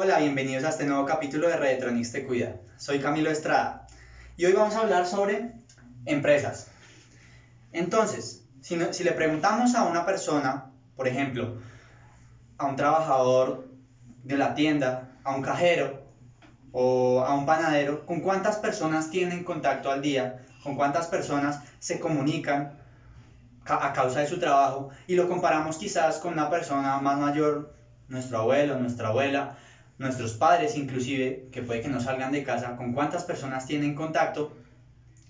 Hola, bienvenidos a este nuevo capítulo de Redetronics Te Cuida. Soy Camilo Estrada y hoy vamos a hablar sobre empresas. Entonces, si le preguntamos a una persona, por ejemplo, a un trabajador de la tienda, a un cajero o a un panadero, ¿con cuántas personas tienen contacto al día? ¿Con cuántas personas se comunican a causa de su trabajo? Y lo comparamos quizás con una persona más mayor, nuestro abuelo, nuestra abuela, nuestros padres inclusive, que puede que no salgan de casa, con cuántas personas tienen contacto.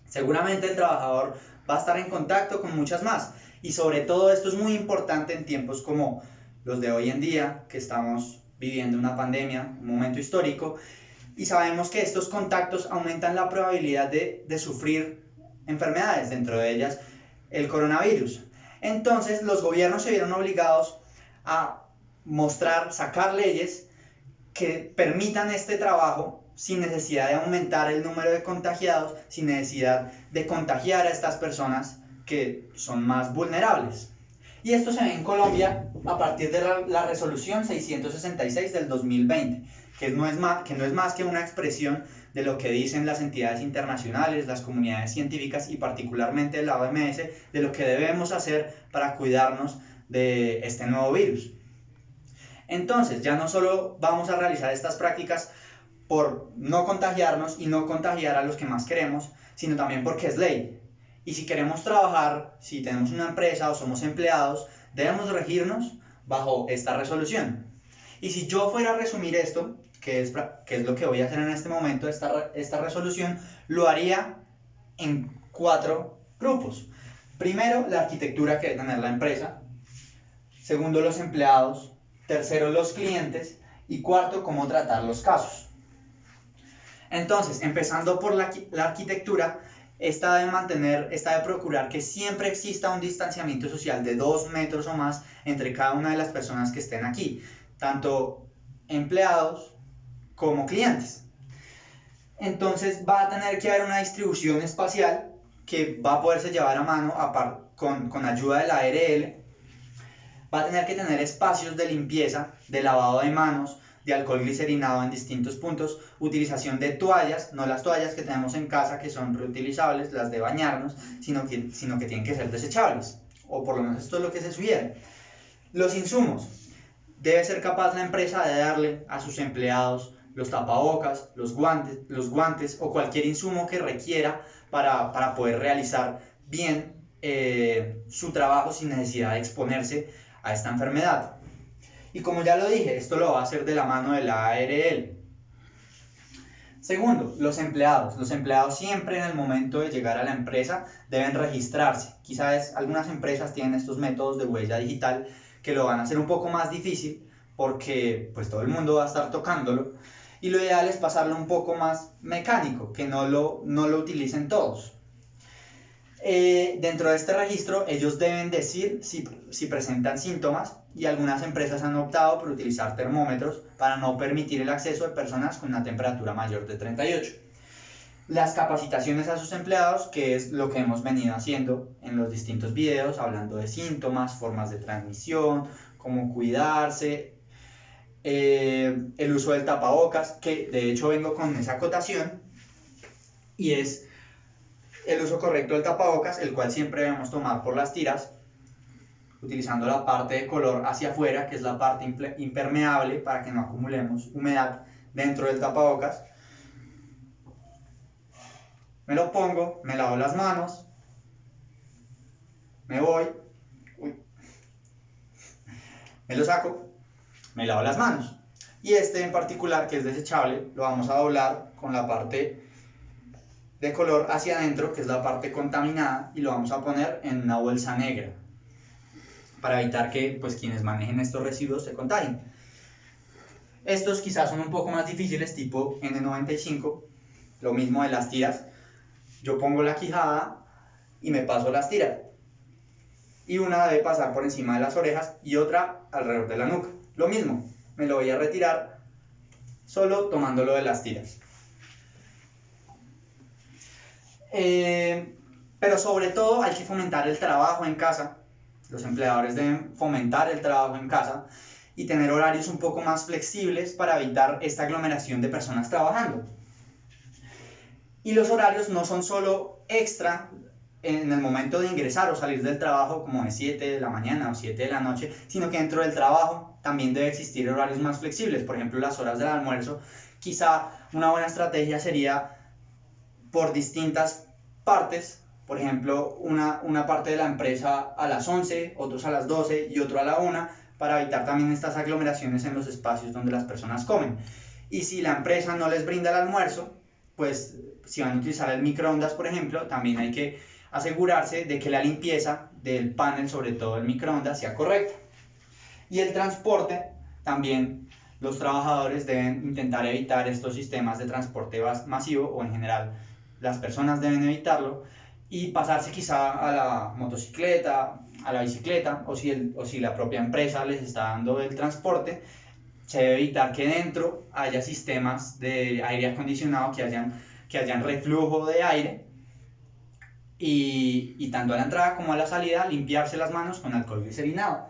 Seguramente el trabajador va a estar en contacto con muchas más. Y sobre todo esto es muy importante en tiempos como los de hoy en día, que estamos viviendo una pandemia, un momento histórico, y sabemos que estos contactos aumentan la probabilidad de sufrir enfermedades, dentro de ellas el coronavirus. Entonces los gobiernos se vieron obligados a sacar leyes que permitan este trabajo sin necesidad de aumentar el número de contagiados, sin necesidad de contagiar a estas personas que son más vulnerables. Y esto se ve en Colombia a partir de la resolución 666 del 2020, que no es más que una expresión de lo que dicen las entidades internacionales, las comunidades científicas y particularmente la OMS, de lo que debemos hacer para cuidarnos de este nuevo virus. Entonces, ya no solo vamos a realizar estas prácticas por no contagiarnos y no contagiar a los que más queremos, sino también porque es ley. Y si queremos trabajar, si tenemos una empresa o somos empleados, debemos regirnos bajo esta resolución. Y si yo fuera a resumir esto, que es lo que voy a hacer en este momento, esta resolución, lo haría en 4 grupos. Primero, la arquitectura que debe tener la empresa. Segundo, los empleados. Tercero, los clientes. Y cuarto, cómo tratar los casos. Entonces, empezando por la arquitectura, esta debe procurar que siempre exista un distanciamiento social de 2 metros o más entre cada una de las personas que estén aquí, tanto empleados como clientes. Entonces va a tener que haber una distribución espacial que va a poderse llevar a mano con ayuda de la ARL. Va a tener que tener espacios de limpieza, de lavado de manos, de alcohol glicerinado en distintos puntos, utilización de toallas, no las toallas que tenemos en casa que son reutilizables, las de bañarnos, sino que tienen que ser desechables, o por lo menos esto es lo que se sugiere. Los insumos, debe ser capaz la empresa de darle a sus empleados los tapabocas, los guantes o cualquier insumo que requiera para poder realizar bien su trabajo sin necesidad de exponerse a esta enfermedad. Y como ya lo dije, esto lo va a hacer de la mano de la ARL. Segundo, los empleados. Los empleados siempre en el momento de llegar a la empresa deben registrarse. Quizás algunas empresas tienen estos métodos de huella digital que lo van a hacer un poco más difícil porque pues todo el mundo va a estar tocándolo. Y lo ideal es pasarlo un poco más mecánico, que no lo utilicen todos. Dentro de este registro ellos deben decir si presentan síntomas y algunas empresas han optado por utilizar termómetros para no permitir el acceso de personas con una temperatura mayor de 38. Las capacitaciones a sus empleados, que es lo que hemos venido haciendo en los distintos videos, hablando de síntomas, formas de transmisión, cómo cuidarse, el uso del tapabocas, que de hecho vengo con esa acotación, y es el uso correcto del tapabocas, el cual siempre debemos tomar por las tiras, utilizando la parte de color hacia afuera, que es la parte impermeable, para que no acumulemos humedad dentro del tapabocas. Me lo pongo, me lavo las manos, me voy, me lo saco, me lavo las manos. Y este en particular, que es desechable, lo vamos a doblar con la parte de color hacia adentro, que es la parte contaminada, y lo vamos a poner en una bolsa negra para evitar que pues quienes manejen estos residuos se contagien. Estos quizás son un poco más difíciles, tipo N95, lo mismo de las tiras. Yo pongo la quijada y me paso las tiras, y una debe pasar por encima de las orejas y otra alrededor de la nuca. Lo mismo, me lo voy a retirar solo tomándolo de las tiras. Pero sobre todo hay que fomentar el trabajo en casa. Los empleadores deben fomentar el trabajo en casa y tener horarios un poco más flexibles para evitar esta aglomeración de personas trabajando. Y los horarios no son solo extra en el momento de ingresar o salir del trabajo, como de 7 de la mañana o 7 de la noche, sino que dentro del trabajo también debe existir horarios más flexibles. Por ejemplo, las horas del almuerzo. Quizá una buena estrategia sería por distintas partes. Por ejemplo, una parte de la empresa a las 11, otros a las 12 y otro a la 1, para evitar también estas aglomeraciones en los espacios donde las personas comen. Y si la empresa no les brinda el almuerzo, pues si van a utilizar el microondas, por ejemplo, también hay que asegurarse de que la limpieza del panel, sobre todo el microondas, sea correcta. Y el transporte, también los trabajadores deben intentar evitar estos sistemas de transporte masivo, o en general las personas deben evitarlo, y pasarse quizá a la motocicleta, a la bicicleta, o si la propia empresa les está dando el transporte, se debe evitar que dentro haya sistemas de aire acondicionado que hayan reflujo de aire, y tanto a la entrada como a la salida limpiarse las manos con alcohol glicerinado.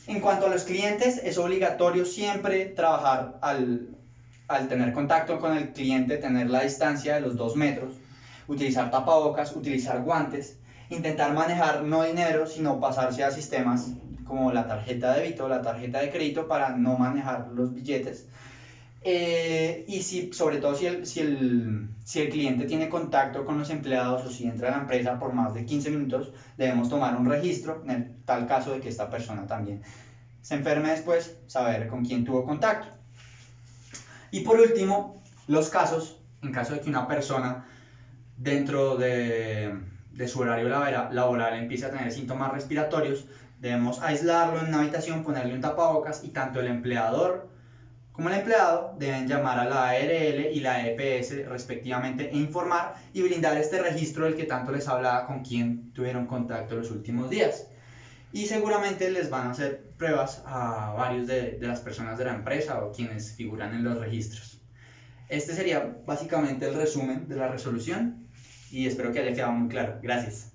En cuanto a los clientes, es obligatorio siempre trabajar al tener contacto con el cliente, tener la distancia de los 2 metros, utilizar tapabocas, utilizar guantes, intentar manejar no dinero, sino pasarse a sistemas como la tarjeta de débito o la tarjeta de crédito para no manejar los billetes. Y sobre todo si el cliente tiene contacto con los empleados, o si entra a la empresa por más de 15 minutos, debemos tomar un registro en el tal caso de que esta persona también se enferme después, saber con quién tuvo contacto. Y por último, los casos, en caso de que una persona dentro de su horario laboral empiece a tener síntomas respiratorios, debemos aislarlo en una habitación, ponerle un tapabocas, y tanto el empleador como el empleado deben llamar a la ARL y la EPS respectivamente e informar y brindar este registro del que tanto les hablaba, con quien tuvieron contacto los últimos días. Y seguramente les van a hacer pruebas a varios de las personas de la empresa o quienes figuran en los registros. Este sería básicamente el resumen de la resolución y espero que haya quedado muy claro. Gracias.